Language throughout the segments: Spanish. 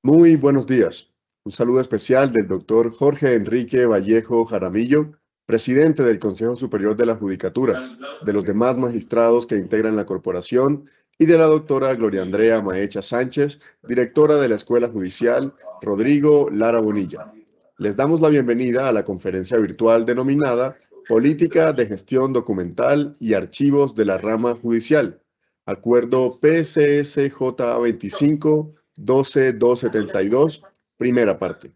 Muy buenos días. Un saludo especial del doctor Jorge Enrique Vallejo Jaramillo, presidente del Consejo Superior de la Judicatura, de los demás magistrados que integran la corporación y de la doctora Gloria Andrea Maecha Sánchez, directora de la Escuela Judicial Rodrigo Lara Bonilla. Les damos la bienvenida a la conferencia virtual denominada Política de Gestión Documental y Archivos de la Rama Judicial, Acuerdo PCSJ 25 12272, primera parte.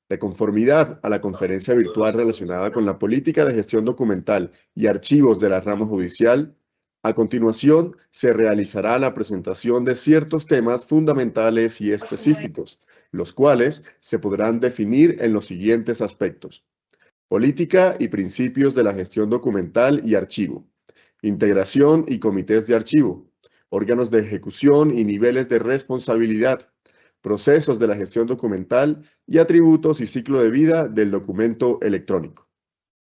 De conformidad a la conferencia virtual relacionada con la política de gestión documental y archivos de la rama judicial, a continuación se realizará la presentación de ciertos temas fundamentales y específicos, los cuales se podrán definir en los siguientes aspectos: política y principios de la gestión documental y archivo, integración y comités de archivo, órganos de ejecución y niveles de responsabilidad, procesos de la gestión documental y atributos y ciclo de vida del documento electrónico.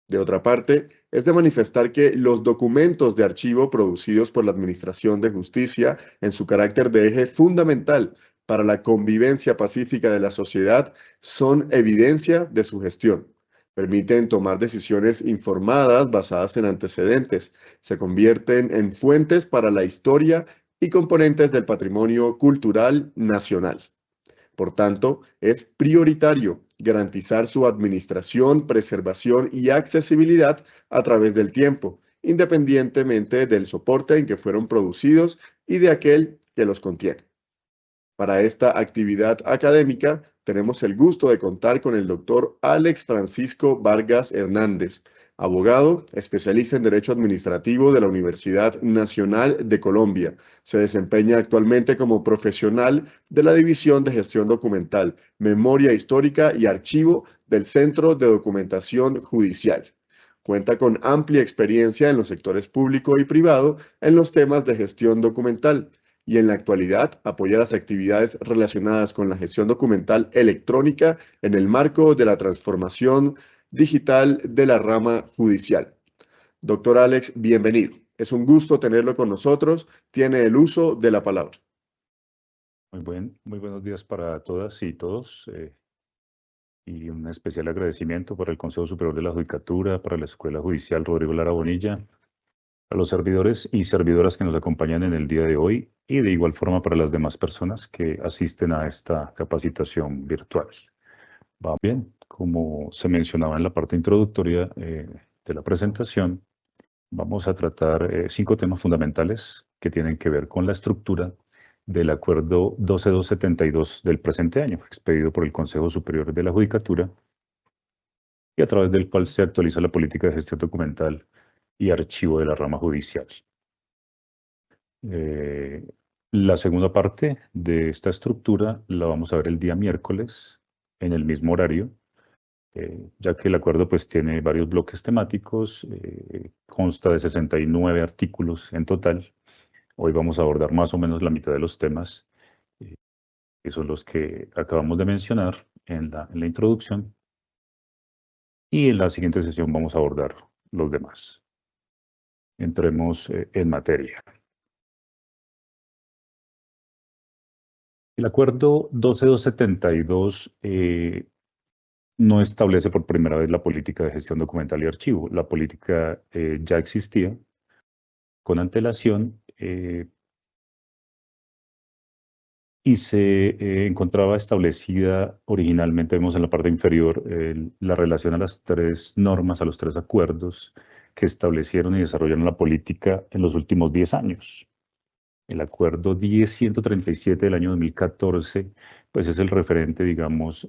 De otra parte, es de manifestar que los documentos de archivo producidos por la Administración de Justicia, en su carácter de eje fundamental para la convivencia pacífica de la sociedad, son evidencia de su gestión. Permiten tomar decisiones informadas basadas en antecedentes, se convierten en fuentes para la historia y componentes del patrimonio cultural nacional. Por tanto, es prioritario garantizar su administración, preservación y accesibilidad a través del tiempo, independientemente del soporte en que fueron producidos y de aquel que los contiene. Para esta actividad académica tenemos el gusto de contar con el doctor Alex Francisco Vargas Hernández, abogado, especialista en Derecho Administrativo de la Universidad Nacional de Colombia. Se desempeña actualmente como profesional de la División de Gestión Documental, Memoria Histórica y Archivo del Centro de Documentación Judicial. Cuenta con amplia experiencia en los sectores público y privado en los temas de gestión documental y en la actualidad apoya las actividades relacionadas con la gestión documental electrónica en el marco de la transformación digital de la rama judicial. Doctor Alex, bienvenido. Es un gusto tenerlo con nosotros. Tiene el uso de la palabra. Muy buenos días para todas y todos. Y un especial agradecimiento para el Consejo Superior de la Judicatura, para la Escuela Judicial Rodrigo Lara Bonilla, a los servidores y servidoras que nos acompañan en el día de hoy y de igual forma para las demás personas que asisten a esta capacitación virtual. Va bien, como se mencionaba en la parte introductoria de la presentación, vamos a tratar 5 temas fundamentales que tienen que ver con la estructura del Acuerdo 12272 del presente año, expedido por el Consejo Superior de la Judicatura y a través del cual se actualiza la política de gestión documental y archivo de la rama judicial. La segunda parte de esta estructura la vamos a ver el día miércoles en el mismo horario, ya que el acuerdo pues tiene varios bloques temáticos, consta de 69 artículos en total. Hoy vamos a abordar más o menos la mitad de los temas, que son los que acabamos de mencionar en la introducción, y en la siguiente sesión vamos a abordar los demás. Entremos en materia. El acuerdo 12272 no establece por primera vez la política de gestión documental y archivo. La política ya existía con antelación y se encontraba establecida originalmente, vemos en la parte inferior, la relación a las 3 normas, a los 3 acuerdos que establecieron y desarrollaron la política en los últimos 10 años. El acuerdo 10137 del año 2014, pues es el referente, digamos,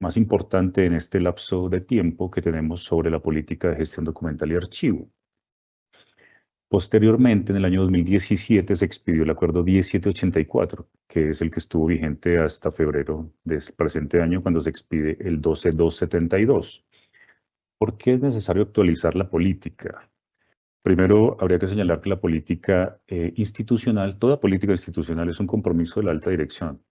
más importante en este lapso de tiempo que tenemos sobre la política de gestión documental y archivo. Posteriormente, en el año 2017, se expidió el acuerdo 1784, que es el que estuvo vigente hasta febrero del presente año, cuando se expide el 12272. ¿Por qué es necesario actualizar la política? Primero, habría que señalar que la política institucional, toda política institucional es un compromiso de la alta dirección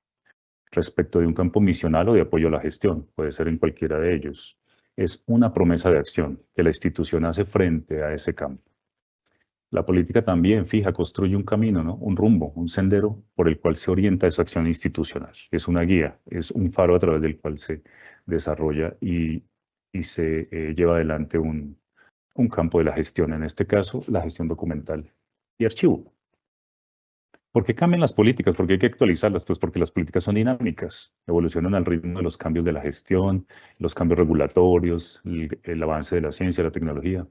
respecto de un campo misional o de apoyo a la gestión, puede ser en cualquiera de ellos. Es una promesa de acción que la institución hace frente a ese campo. La política también fija, construye un camino, ¿no? Un rumbo, un sendero por el cual se orienta esa acción institucional. Es una guía, es un faro a través del cual se desarrolla y se lleva adelante un campo de la gestión, en este caso, la gestión documental y archivo. ¿Por qué cambian las políticas? ¿Por qué hay que actualizarlas? Pues porque las políticas son dinámicas, evolucionan al ritmo de los cambios de la gestión, los cambios regulatorios, el avance de la ciencia, la tecnología.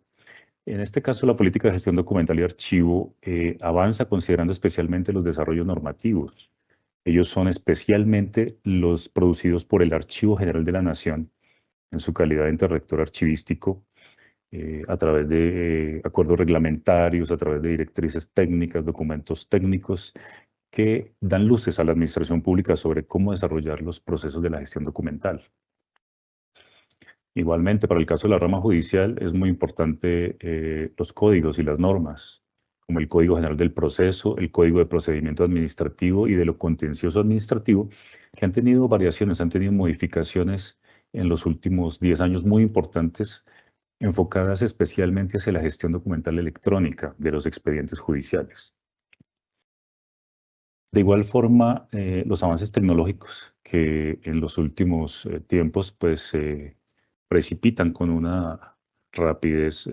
En este caso, la política de gestión documental y archivo avanza considerando especialmente los desarrollos normativos. Ellos son especialmente los producidos por el Archivo General de la Nación en su calidad de ente rector archivístico, a través de acuerdos reglamentarios, a través de directrices técnicas, documentos técnicos que dan luces a la administración pública sobre cómo desarrollar los procesos de la gestión documental. Igualmente, para el caso de la rama judicial es muy importante los códigos y las normas, como el Código General del Proceso, el Código de Procedimiento Administrativo y de lo Contencioso Administrativo, que han tenido variaciones, han tenido modificaciones en los últimos 10 años muy importantes, enfocadas especialmente hacia la gestión documental electrónica de los expedientes judiciales. De igual forma, los avances tecnológicos que en los últimos tiempos pues se precipitan con una rapidez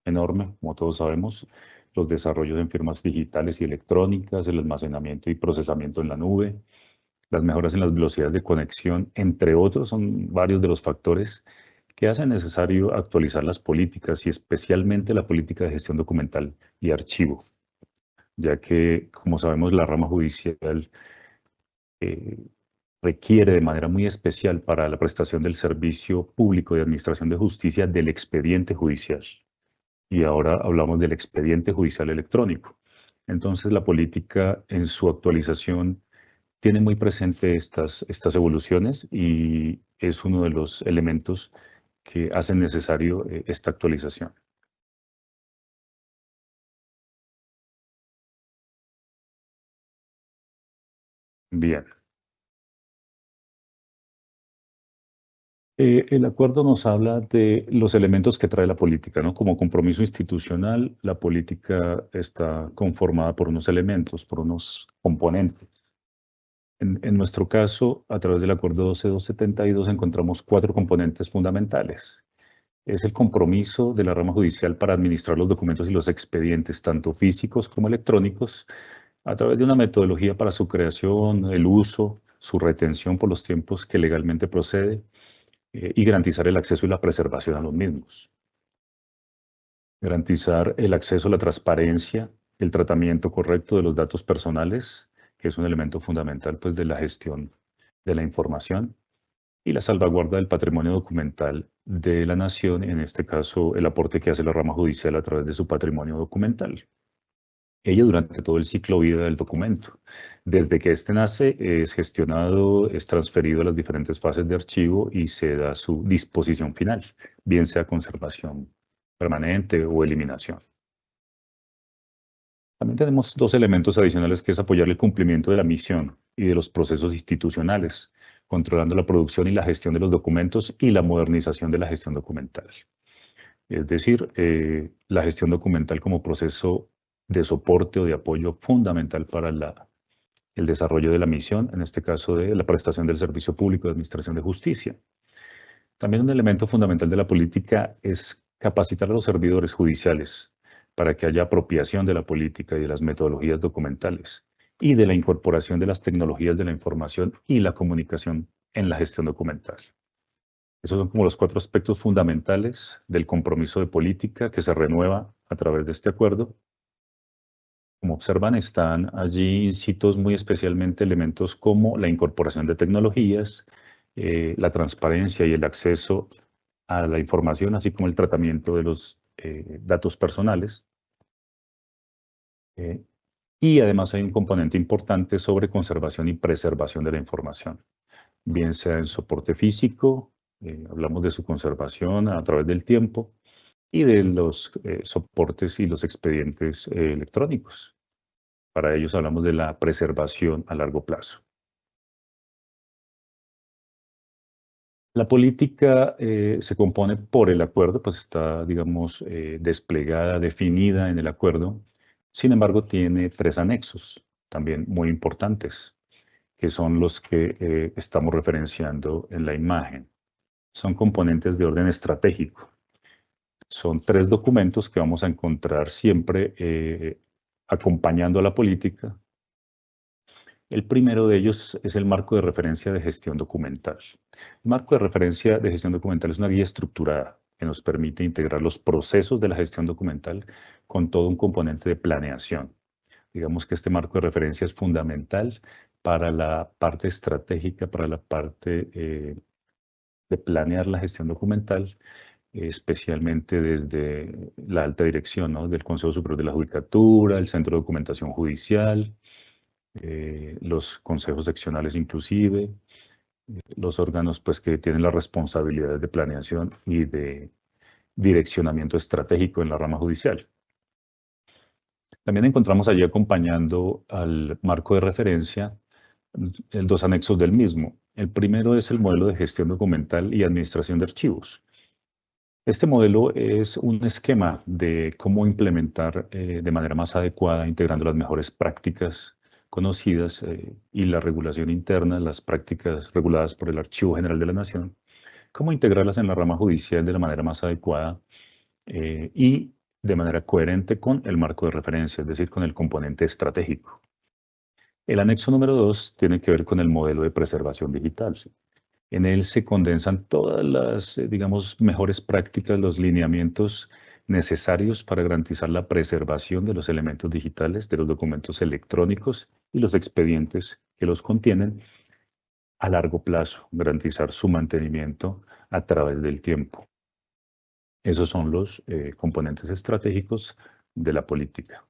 enorme, como todos sabemos, los desarrollos en firmas digitales y electrónicas, el almacenamiento y procesamiento en la nube, las mejoras en las velocidades de conexión, entre otros, son varios de los factores que hacen necesario actualizar las políticas y especialmente la política de gestión documental y archivo, ya que, como sabemos, la rama judicial eh, requiere de manera muy especial para la prestación del servicio público de administración de justicia del expediente judicial. Y ahora hablamos del expediente judicial electrónico. Entonces, la política en su actualización tiene muy presente estas evoluciones y es uno de los elementos que hacen necesario esta actualización. Bien. El acuerdo nos habla de los elementos que trae la política, ¿no? Como compromiso institucional, la política está conformada por unos elementos, por unos componentes. En nuestro caso, a través del acuerdo 12272 encontramos 4 componentes fundamentales. Es el compromiso de la rama judicial para administrar los documentos y los expedientes, tanto físicos como electrónicos, a través de una metodología para su creación, el uso, su retención por los tiempos que legalmente procede, y garantizar el acceso y la preservación a los mismos. Garantizar el acceso, la transparencia, el tratamiento correcto de los datos personales, que es un elemento fundamental pues, de la gestión de la información, y la salvaguarda del patrimonio documental de la nación, en este caso el aporte que hace la rama judicial a través de su patrimonio documental. Ello durante todo el ciclo de vida del documento. Desde que éste nace, es gestionado, es transferido a las diferentes fases de archivo y se da su disposición final, bien sea conservación permanente o eliminación. También tenemos 2 elementos adicionales que es apoyar el cumplimiento de la misión y de los procesos institucionales, controlando la producción y la gestión de los documentos y la modernización de la gestión documental. Es decir, la gestión documental como proceso de soporte o de apoyo fundamental para el desarrollo de la misión, en este caso de la prestación del servicio público de administración de justicia. También un elemento fundamental de la política es capacitar a los servidores judiciales para que haya apropiación de la política y de las metodologías documentales y de la incorporación de las tecnologías de la información y la comunicación en la gestión documental. Esos son como los 4 aspectos fundamentales del compromiso de política que se renueva a través de este acuerdo. Como observan, están allí incitos muy especialmente elementos como la incorporación de tecnologías, la transparencia y el acceso a la información, así como el tratamiento de los datos personales. Y además hay un componente importante sobre conservación y preservación de la información, bien sea en soporte físico, hablamos de su conservación a través del tiempo, y de los soportes y los expedientes electrónicos. Para ellos hablamos de la preservación a largo plazo. La política se compone por el acuerdo, pues está, digamos, desplegada, definida en el acuerdo. Sin embargo, tiene 3 anexos, también muy importantes, que son los que estamos referenciando en la imagen. Son componentes de orden estratégico. Son 3 documentos que vamos a encontrar siempre acompañando a la política. El primero de ellos es el marco de referencia de gestión documental. El marco de referencia de gestión documental es una guía estructurada que nos permite integrar los procesos de la gestión documental con todo un componente de planeación. Digamos que este marco de referencia es fundamental para la parte estratégica, para la parte de planear la gestión documental, especialmente desde la alta dirección, ¿no? Del Consejo Superior de la Judicatura, el Centro de Documentación Judicial, los consejos seccionales inclusive, los órganos pues, que tienen las responsabilidades de planeación y de direccionamiento estratégico en la rama judicial. También encontramos allí acompañando al marco de referencia 2 anexos del mismo. El primero es el modelo de gestión documental y administración de archivos. Este modelo es un esquema de cómo implementar de manera más adecuada, integrando las mejores prácticas conocidas y la regulación interna, las prácticas reguladas por el Archivo General de la Nación, cómo integrarlas en la rama judicial de la manera más adecuada y de manera coherente con el marco de referencia, es decir, con el componente estratégico. El anexo número 2 tiene que ver con el modelo de preservación digital. En él se condensan todas las, digamos, mejores prácticas, los lineamientos necesarios para garantizar la preservación de los elementos digitales, de los documentos electrónicos y los expedientes que los contienen a largo plazo, garantizar su mantenimiento a través del tiempo. Esos son los componentes estratégicos de la política.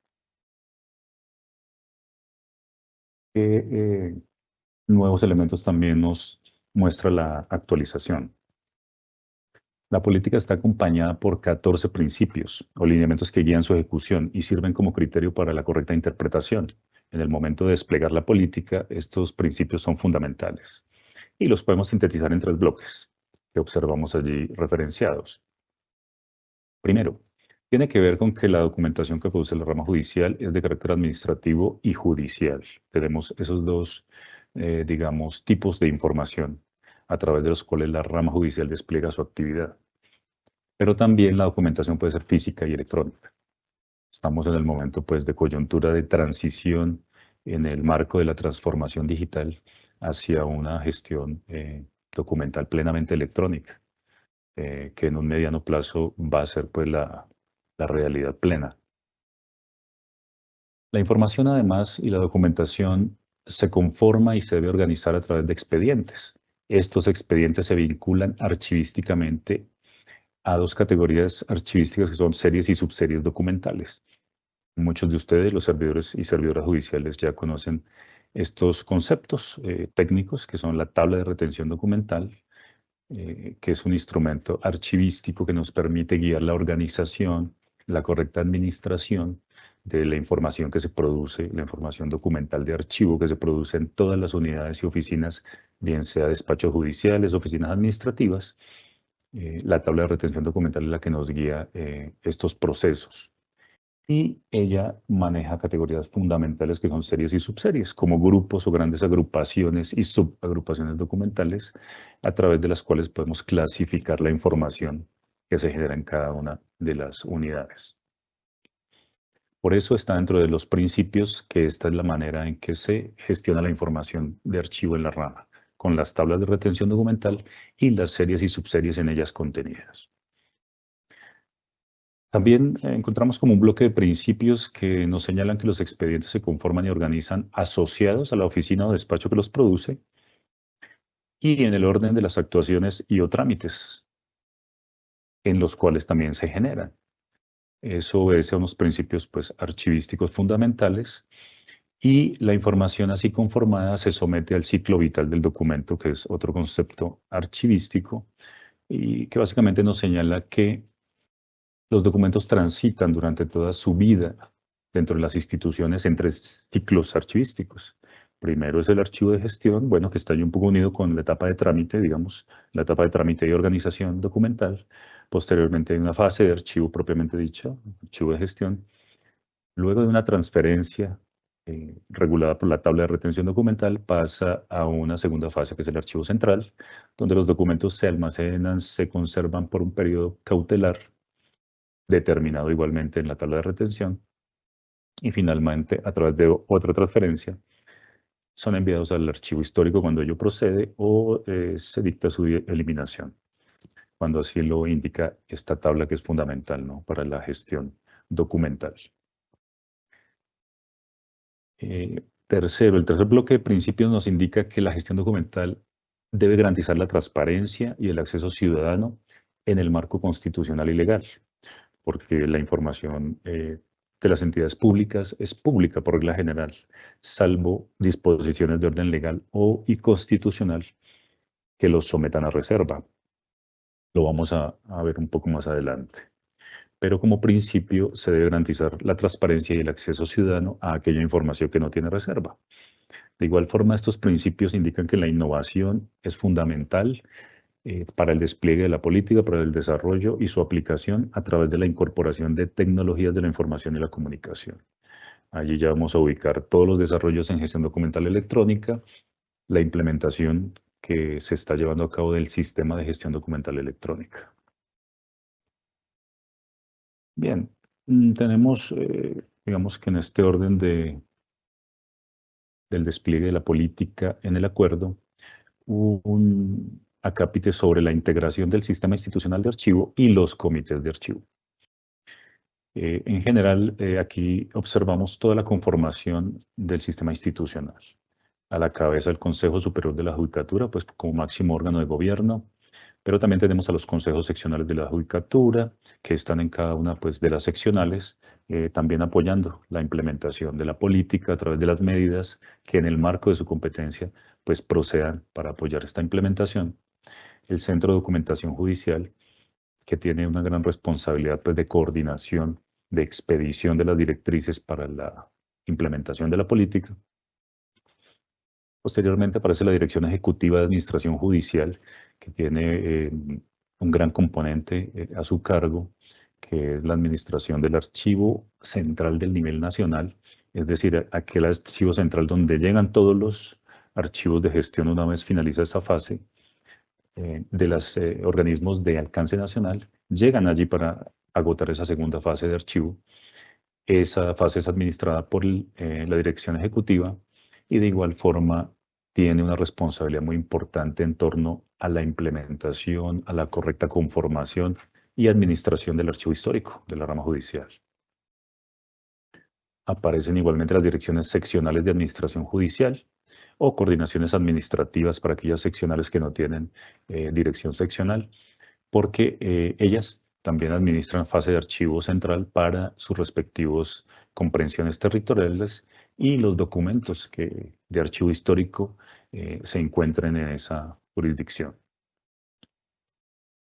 Nuevos elementos también nos muestra la actualización. La política está acompañada por 14 principios o lineamientos que guían su ejecución y sirven como criterio para la correcta interpretación. En el momento de desplegar la política, estos principios son fundamentales y los podemos sintetizar en 3 bloques que observamos allí referenciados. Primero, tiene que ver con que la documentación que produce la rama judicial es de carácter administrativo y judicial. Tenemos esos 2, digamos, tipos de información a través de los cuales la rama judicial despliega su actividad. Pero también la documentación puede ser física y electrónica. Estamos en el momento, pues, de coyuntura de transición en el marco de la transformación digital hacia una gestión documental plenamente electrónica, que en un mediano plazo va a ser, pues, la realidad plena. La información, además, y la documentación se conforma y se debe organizar a través de expedientes. Estos expedientes se vinculan archivísticamente a 2 categorías archivísticas que son series y subseries documentales. Muchos de ustedes, los servidores y servidoras judiciales, ya conocen estos conceptos técnicos que son la tabla de retención documental, que es un instrumento archivístico que nos permite guiar la organización, la correcta administración de la información que se produce, la información documental de archivo que se produce en todas las unidades y oficinas, bien sea despachos judiciales, oficinas administrativas. La tabla de retención documental es la que nos guía estos procesos. Y ella maneja categorías fundamentales que son series y subseries, como grupos o grandes agrupaciones y subagrupaciones documentales, a través de las cuales podemos clasificar la información que se genera en cada una de las unidades. Por eso está dentro de los principios que esta es la manera en que se gestiona la información de archivo en la rama, con las tablas de retención documental y las series y subseries en ellas contenidas. También encontramos como un bloque de principios que nos señalan que los expedientes se conforman y organizan asociados a la oficina o despacho que los produce y en el orden de las actuaciones y o trámites en los cuales también se generan. Eso obedece a unos principios, pues, archivísticos fundamentales y la información así conformada se somete al ciclo vital del documento, que es otro concepto archivístico y que básicamente nos señala que los documentos transitan durante toda su vida dentro de las instituciones en 3 ciclos archivísticos. Primero es el archivo de gestión, bueno, que está ahí un poco unido con la etapa de trámite, digamos, la etapa de trámite y organización documental. Posteriormente hay una fase de archivo propiamente dicha, archivo de gestión. Luego de una transferencia regulada por la tabla de retención documental, pasa a una segunda fase, que es el archivo central, donde los documentos se almacenan, se conservan por un periodo cautelar, determinado igualmente en la tabla de retención, y finalmente, a través de otra transferencia, son enviados al archivo histórico cuando ello procede o se dicta su eliminación, cuando así lo indica esta tabla que es fundamental, ¿no?, para la gestión documental. Tercero, el tercer bloque de principios nos indica que la gestión documental debe garantizar la transparencia y el acceso ciudadano en el marco constitucional y legal, porque la información de las entidades públicas es pública por regla general, salvo disposiciones de orden legal y constitucional que los sometan a reserva. Lo vamos a ver un poco más adelante. Pero como principio se debe garantizar la transparencia y el acceso ciudadano a aquella información que no tiene reserva. De igual forma, estos principios indican que la innovación es fundamental para el despliegue de la política, para el desarrollo y su aplicación a través de la incorporación de tecnologías de la información y la comunicación. Allí ya vamos a ubicar todos los desarrollos en gestión documental electrónica, la implementación que se está llevando a cabo del sistema de gestión documental electrónica. Bien, tenemos, digamos que en este orden del despliegue de la política en el acuerdo, un acápite sobre la integración del sistema institucional de archivo y los comités de archivo. En general, aquí observamos toda la conformación del sistema institucional. A la cabeza del Consejo Superior de la Judicatura, pues como máximo órgano de gobierno, pero también tenemos a los consejos seccionales de la Judicatura, que están en cada una pues, de las seccionales, también apoyando la implementación de la política a través de las medidas que en el marco de su competencia pues, procedan para apoyar esta implementación. El Centro de Documentación Judicial, que tiene una gran responsabilidad pues, de coordinación, de expedición de las directrices para la implementación de la política. Posteriormente aparece la Dirección Ejecutiva de Administración Judicial, que tiene un gran componente a su cargo, que es la administración del archivo central del nivel nacional, es decir, aquel archivo central donde llegan todos los archivos de gestión una vez finaliza esa fase de los organismos de alcance nacional, llegan allí para agotar esa segunda fase de archivo. Esa fase es administrada por la Dirección Ejecutiva y de igual forma tiene una responsabilidad muy importante en torno a la implementación, a la correcta conformación y administración del archivo histórico de la rama judicial. Aparecen igualmente las direcciones seccionales de administración judicial o coordinaciones administrativas para aquellas seccionales que no tienen dirección seccional, porque ellas también administran fase de archivo central para sus respectivos comprensiones territoriales y los documentos de archivo histórico se encuentren en esa jurisdicción.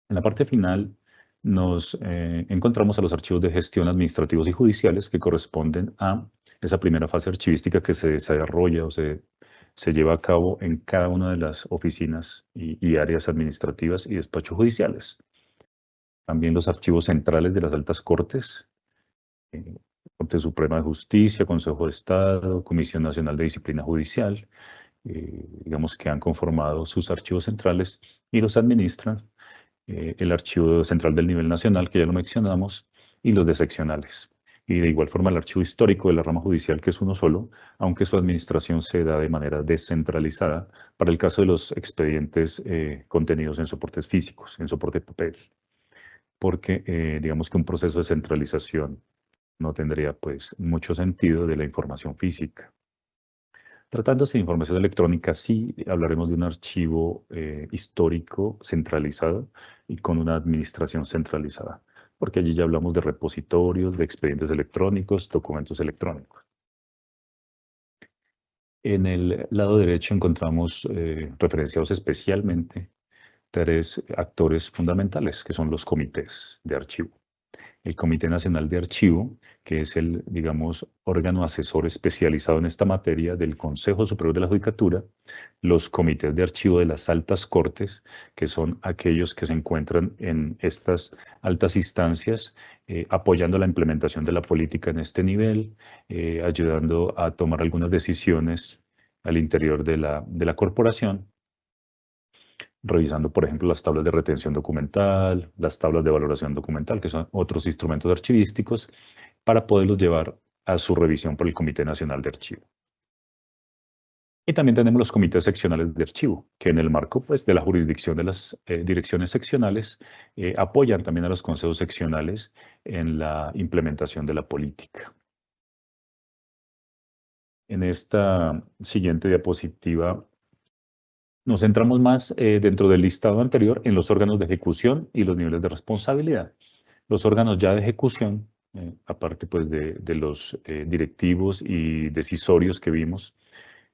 En la parte final nos encontramos a los archivos de gestión administrativos y judiciales que corresponden a esa primera fase archivística que se desarrolla o se lleva a cabo en cada una de las oficinas y áreas administrativas y despachos judiciales. También los archivos centrales de las altas cortes, Corte Suprema de Justicia, Consejo de Estado, Comisión Nacional de Disciplina Judicial, digamos que han conformado sus archivos centrales y los administran el archivo central del nivel nacional, que ya lo mencionamos, y los de seccionales. Y de igual forma el archivo histórico de la rama judicial, que es uno solo, aunque su administración se da de manera descentralizada para el caso de los expedientes contenidos en soportes físicos, en soporte de papel. Porque digamos que un proceso de centralización no tendría pues mucho sentido de la información física. Tratándose de información electrónica, sí hablaremos de un archivo histórico centralizado y con una administración centralizada, porque allí ya hablamos de repositorios, de expedientes electrónicos, documentos electrónicos. En el lado derecho encontramos referenciados especialmente tres actores fundamentales, que son los comités de archivo. el Comité Nacional de Archivo, que es el, digamos, órgano asesor especializado en esta materia del Consejo Superior de la Judicatura, los comités de archivo de las altas cortes, que son aquellos que se encuentran en estas altas instancias, apoyando la implementación de la política en este nivel, ayudando a tomar algunas decisiones al interior de la corporación, revisando, por ejemplo, las tablas de retención documental, las tablas de valoración documental, que son otros instrumentos archivísticos, para poderlos llevar a su revisión por el Comité Nacional de Archivo. Y también tenemos los comités seccionales de archivo, que en el marco pues, de la jurisdicción de las direcciones seccionales apoyan también a los consejos seccionales en la implementación de la política. En esta siguiente diapositiva nos centramos más dentro del listado anterior en los órganos de ejecución y los niveles de responsabilidad. Los órganos ya de ejecución, aparte pues, de los directivos y decisorios que vimos,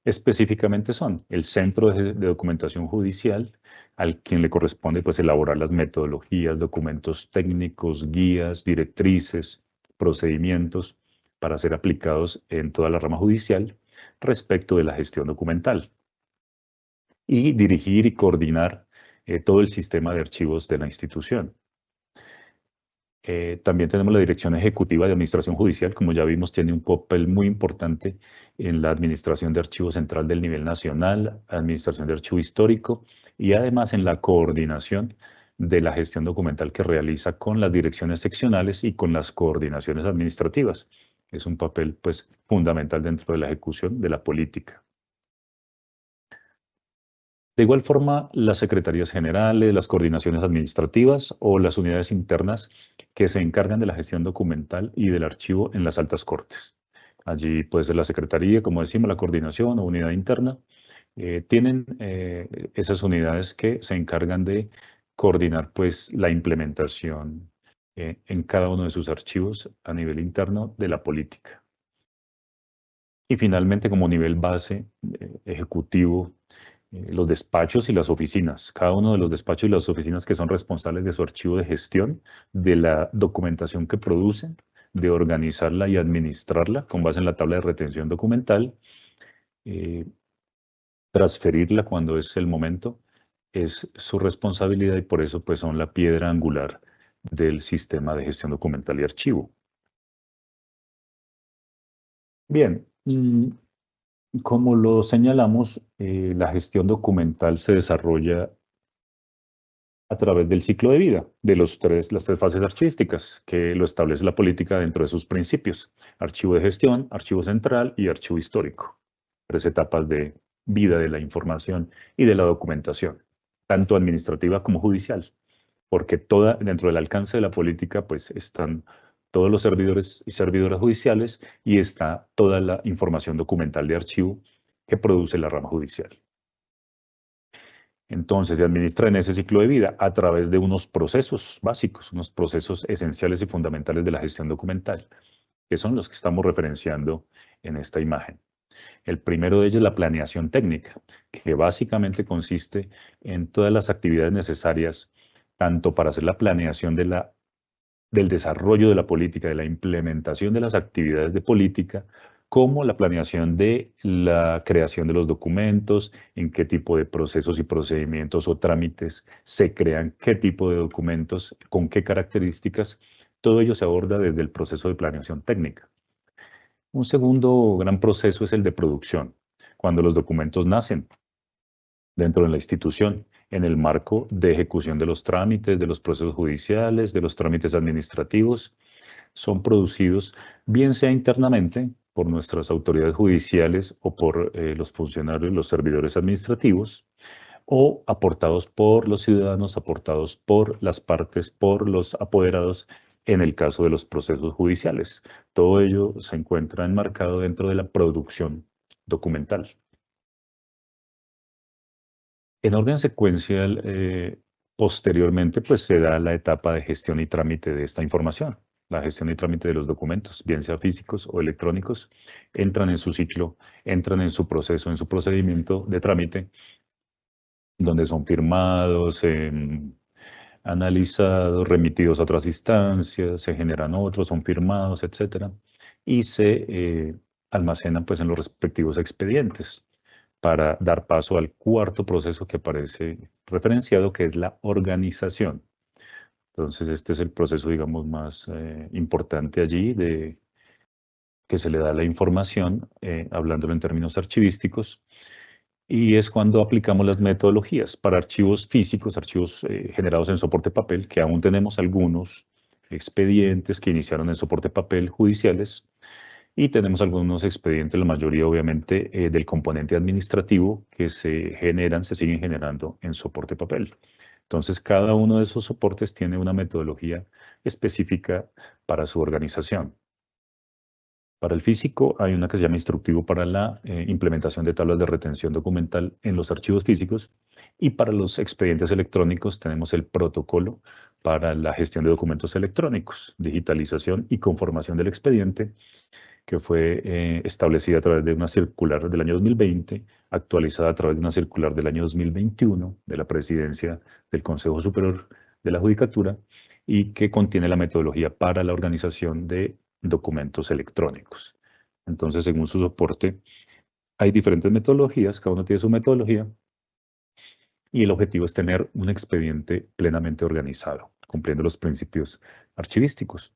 específicamente son el Centro de Documentación Judicial, al quien le corresponde pues, elaborar las metodologías, documentos técnicos, guías, directrices, procedimientos para ser aplicados en toda la rama judicial respecto de la gestión documental. Y dirigir y coordinar todo el sistema de archivos de la institución. También tenemos la Dirección Ejecutiva de Administración Judicial, como ya vimos, tiene un papel muy importante en la administración de archivo central del nivel nacional, administración de archivo histórico y además en la coordinación de la gestión documental que realiza con las direcciones seccionales y con las coordinaciones administrativas. Es un papel pues, fundamental dentro de la ejecución de la política. De igual forma, las secretarías generales, las coordinaciones administrativas o las unidades internas que se encargan de la gestión documental y del archivo en las altas cortes. Allí puede ser la secretaría, como decimos, la coordinación o unidad interna. Tienen esas unidades que se encargan de coordinar pues, la implementación en cada uno de sus archivos a nivel interno de la política. Y finalmente, como nivel base ejecutivo, los despachos y las oficinas. Cada uno de los despachos y las oficinas que son responsables de su archivo de gestión, de la documentación que producen, de organizarla y administrarla con base en la tabla de retención documental, transferirla cuando es el momento, es su responsabilidad y por eso pues, son la piedra angular del sistema de gestión documental y archivo. Bien, como lo señalamos, la gestión documental se desarrolla a través del ciclo de vida de las tres fases archivísticas que lo establece la política dentro de sus principios: archivo de gestión, archivo central y archivo histórico. 3 etapas de vida de la información y de la documentación, tanto administrativa como judicial, porque dentro del alcance de la política pues están todos los servidores y servidoras judiciales y está toda la información documental de archivo que produce la rama judicial. Entonces, se administra en ese ciclo de vida a través de unos procesos básicos, unos procesos esenciales y fundamentales de la gestión documental, que son los que estamos referenciando en esta imagen. El primero de ellos es la planeación técnica, que básicamente consiste en todas las actividades necesarias, tanto para hacer la planeación del desarrollo de la política, de la implementación de las actividades de política, como la planeación de la creación de los documentos, en qué tipo de procesos y procedimientos o trámites se crean, qué tipo de documentos, con qué características. Todo ello se aborda desde el proceso de planeación técnica. Un segundo gran proceso es el de producción, cuando los documentos nacen dentro de la institución, en el marco de ejecución de los trámites, de los procesos judiciales, de los trámites administrativos, son producidos bien sea internamente por nuestras autoridades judiciales o por los funcionarios, los servidores administrativos, o aportados por los ciudadanos, aportados por las partes, por los apoderados, en el caso de los procesos judiciales. Todo ello se encuentra enmarcado dentro de la producción documental. En orden secuencial, posteriormente, pues se da la etapa de gestión y trámite de esta información. La gestión y trámite de los documentos, bien sea físicos o electrónicos, entran en su ciclo, entran en su proceso, en su procedimiento de trámite, donde son firmados, analizados, remitidos a otras instancias, se generan otros, son firmados, etc. Y se almacenan pues en los respectivos expedientes para dar paso al cuarto proceso que aparece referenciado, que es la organización. Entonces, este es el proceso, digamos, más importante allí, de que se le da la información, hablándolo en términos archivísticos, y es cuando aplicamos las metodologías para archivos físicos, archivos generados en soporte papel, que aún tenemos algunos expedientes que iniciaron en soporte papel judiciales, y tenemos algunos expedientes, la mayoría obviamente del componente administrativo, que se siguen generando en soporte papel. Entonces, cada uno de esos soportes tiene una metodología específica para su organización. Para el físico hay una que se llama instructivo para la implementación de tablas de retención documental en los archivos físicos, y para los expedientes electrónicos tenemos el protocolo para la gestión de documentos electrónicos, digitalización y conformación del expediente, que fue establecida a través de una circular del año 2020, actualizada a través de una circular del año 2021 de la Presidencia del Consejo Superior de la Judicatura, y que contiene la metodología para la organización de documentos electrónicos. Entonces, según su soporte, hay diferentes metodologías, cada uno tiene su metodología, y el objetivo es tener un expediente plenamente organizado, cumpliendo los principios archivísticos.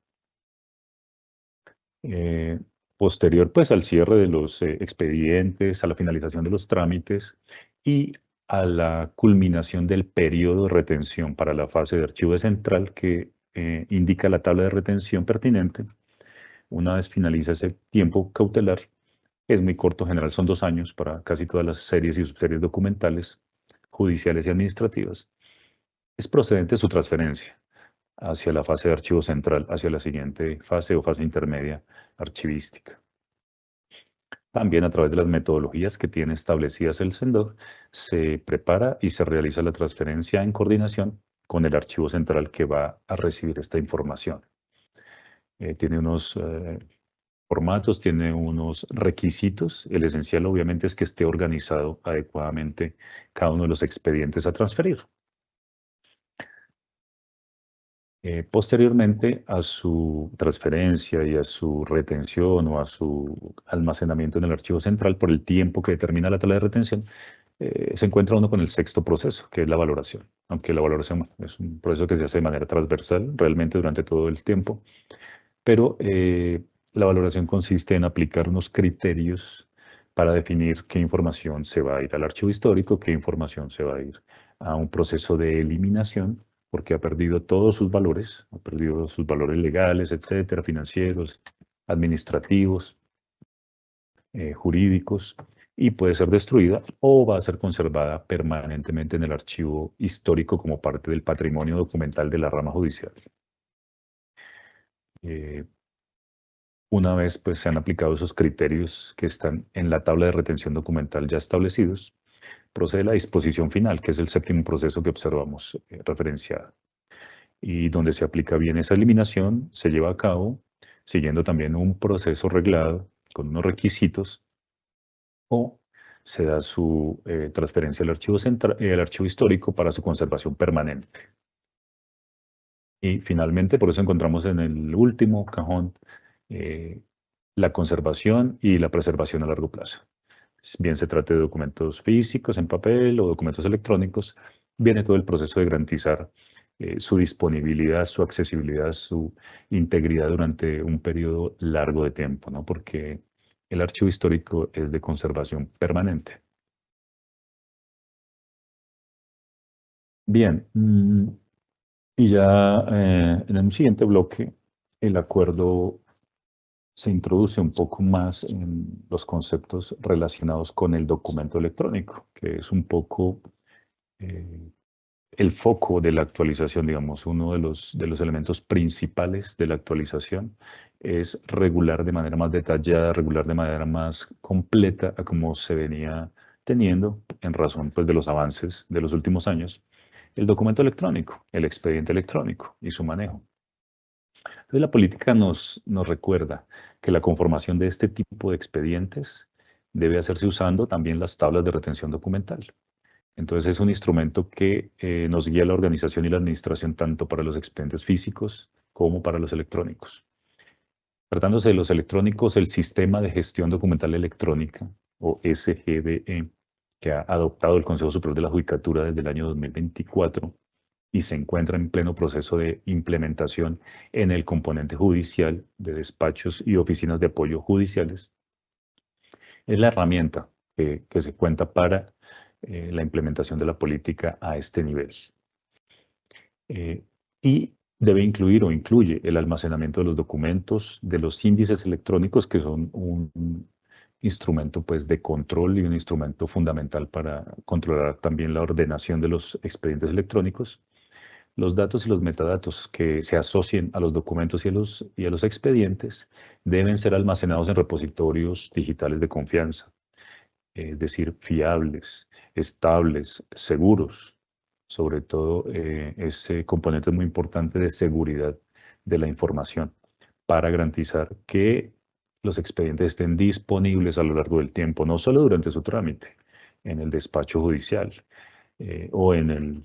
Posterior pues al cierre de los expedientes, a la finalización de los trámites y a la culminación del periodo de retención para la fase de archivo de central, que indica la tabla de retención pertinente. Una vez finaliza ese tiempo cautelar, es muy corto, en general son 2 años para casi todas las series y subseries documentales, judiciales y administrativas, es procedente su transferencia hacia la fase de archivo central, hacia la siguiente fase o fase intermedia archivística. También, a través de las metodologías que tiene establecidas el CENDOC, se prepara y se realiza la transferencia en coordinación con el archivo central que va a recibir esta información. Tiene unos formatos, tiene unos requisitos. El esencial obviamente es que esté organizado adecuadamente cada uno de los expedientes a transferir. Posteriormente a su transferencia y a su retención o a su almacenamiento en el archivo central por el tiempo que determina la tabla de retención, se encuentra uno con el sexto proceso, que es la valoración. Aunque la valoración es un proceso que se hace de manera transversal realmente durante todo el tiempo, pero la valoración consiste en aplicar unos criterios para definir qué información se va a ir al archivo histórico, qué información se va a ir a un proceso de eliminación, porque ha perdido todos sus valores, ha perdido sus valores legales, etcétera, financieros, administrativos, jurídicos, y puede ser destruida o va a ser conservada permanentemente en el archivo histórico como parte del patrimonio documental de la rama judicial. Una vez pues se han aplicado esos criterios que están en la tabla de retención documental ya establecidos, procede la disposición final, que es el séptimo proceso que observamos referenciado, y donde se aplica bien esa eliminación, se lleva a cabo siguiendo también un proceso reglado con unos requisitos, o se da su transferencia al archivo al archivo histórico para su conservación permanente. Y finalmente, por eso encontramos en el último cajón la conservación y la preservación a largo plazo. Bien se trate de documentos físicos en papel o documentos electrónicos, viene todo el proceso de garantizar su disponibilidad, su accesibilidad, su integridad durante un periodo largo de tiempo, ¿no? Porque el archivo histórico es de conservación permanente. Bien, y ya en el siguiente bloque, el acuerdo se introduce un poco más en los conceptos relacionados con el documento electrónico, que es un poco el foco de la actualización, digamos. Uno de los elementos principales de la actualización es regular de manera más detallada, regular de manera más completa a como se venía teniendo en razón pues, de los avances de los últimos años, el documento electrónico, el expediente electrónico y su manejo. Entonces, la política nos recuerda que la conformación de este tipo de expedientes debe hacerse usando también las tablas de retención documental. Entonces es un instrumento que nos guía la organización y la administración tanto para los expedientes físicos como para los electrónicos. Tratándose de los electrónicos, el Sistema de Gestión Documental Electrónica, o SGDE, que ha adoptado el Consejo Superior de la Judicatura desde el año 2024 y se encuentra en pleno proceso de implementación en el componente judicial de despachos y oficinas de apoyo judiciales, es la herramienta que se cuenta para la implementación de la política a este nivel. Y debe incluir o incluye el almacenamiento de los documentos, de los índices electrónicos, que son un instrumento pues, de control y un instrumento fundamental para controlar también la ordenación de los expedientes electrónicos. Los datos y los metadatos que se asocien a los documentos y a los expedientes deben ser almacenados en repositorios digitales de confianza, es decir, fiables, estables, seguros. Sobre todo, ese componente es muy importante de seguridad de la información para garantizar que los expedientes estén disponibles a lo largo del tiempo, no solo durante su trámite en el despacho judicial o en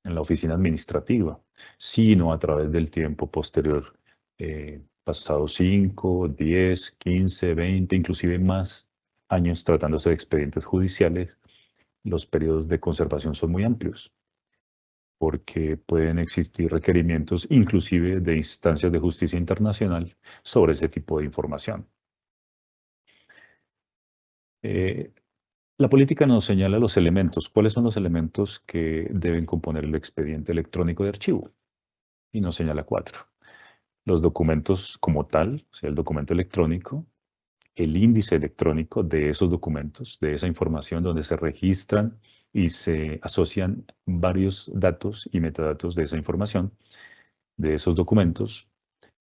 la oficina administrativa, sino a través del tiempo posterior, pasados 5, 10, 15, 20, inclusive más años tratándose de expedientes judiciales, los periodos de conservación son muy amplios, porque pueden existir requerimientos inclusive de instancias de justicia internacional sobre ese tipo de información. La política nos señala los elementos. ¿Cuáles son los elementos que deben componer el expediente electrónico de archivo? Y nos señala 4. Los documentos como tal, o sea, el documento electrónico, el índice electrónico de esos documentos, de esa información donde se registran y se asocian varios datos y metadatos de esa información, de esos documentos,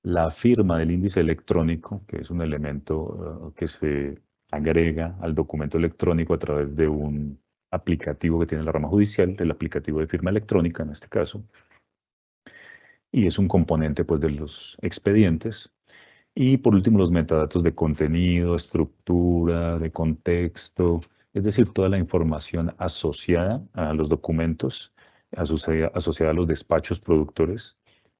la firma del índice electrónico, que es un elemento que se agrega al documento electrónico a través de un aplicativo que tiene la rama judicial, el aplicativo de firma electrónica en este caso, y es un componente pues, de los expedientes. Y por último, los metadatos de contenido, estructura, de contexto, es decir, toda la información asociada a los documentos, asociada a los despachos productores,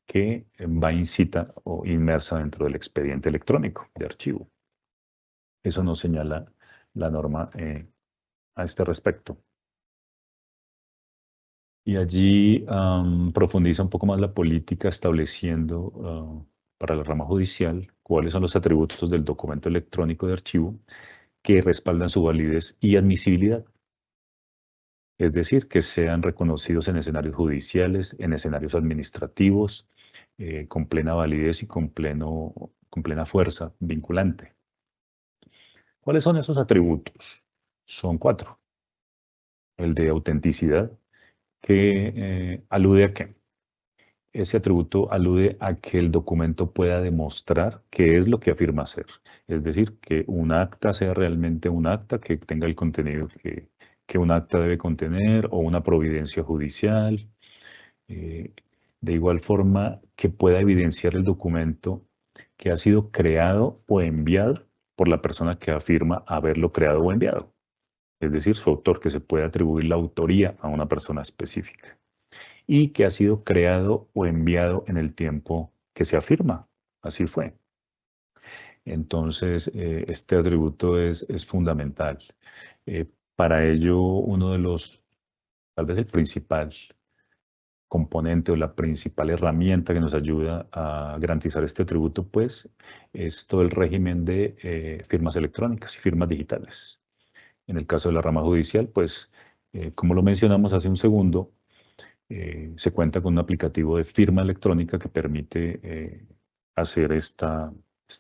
que va incita o inmersa dentro del expediente electrónico de archivo. Eso nos señala la norma a este respecto. Y allí profundiza un poco más la política estableciendo para la rama judicial cuáles son los atributos del documento electrónico de archivo que respaldan su validez y admisibilidad. Es decir, que sean reconocidos en escenarios judiciales, en escenarios administrativos, con plena validez y con plena fuerza vinculante. ¿Cuáles son esos atributos? Son 4. El de autenticidad, que alude a qué. Ese atributo alude a que el documento pueda demostrar qué es lo que afirma ser. Es decir, que un acta sea realmente un acta que tenga el contenido que un acta debe contener o una providencia judicial. De igual forma, que pueda evidenciar el documento que ha sido creado o enviado por la persona que afirma haberlo creado o enviado. Es decir, su autor, que se puede atribuir la autoría a una persona específica y que ha sido creado o enviado en el tiempo que se afirma. Así fue. Entonces, este atributo es fundamental. Para ello, uno de los, tal vez el principal componente o la principal herramienta que nos ayuda a garantizar este atributo, pues, es todo el régimen de firmas electrónicas y firmas digitales. En el caso de la rama judicial, pues, como lo mencionamos hace un segundo, se cuenta con un aplicativo de firma electrónica que permite hacer esta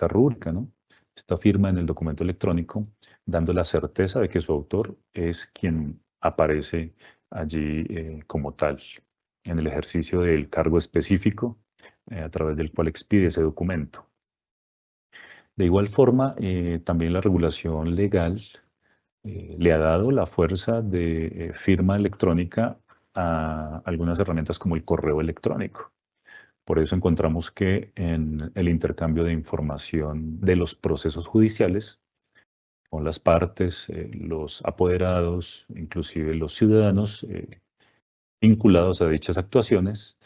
rúbrica, ¿no? Esta firma en el documento electrónico, dando la certeza de que su autor es quien aparece allí como tal, en el ejercicio del cargo específico a través del cual expide ese documento. De igual forma, también la regulación legal le ha dado la fuerza de firma electrónica a algunas herramientas como el correo electrónico. Por eso encontramos que en el intercambio de información de los procesos judiciales, con las partes, los apoderados, inclusive los ciudadanos vinculados a dichas actuaciones,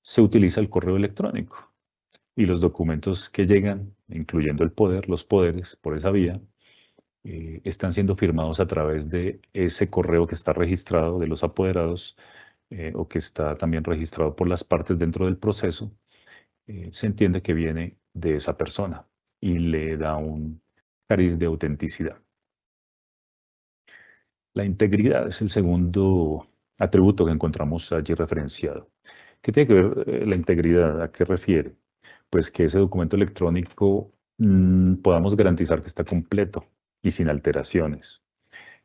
se utiliza el correo electrónico y los documentos que llegan, incluyendo el poder, los poderes por esa vía, están siendo firmados a través de ese correo que está registrado de los apoderados o que está también registrado por las partes dentro del proceso. Se entiende que viene de esa persona y le da un cariz de autenticidad. La integridad es el segundo atributo que encontramos allí referenciado. ¿Qué tiene que ver la integridad? ¿A qué refiere? Pues que ese documento electrónico podamos garantizar que está completo y sin alteraciones,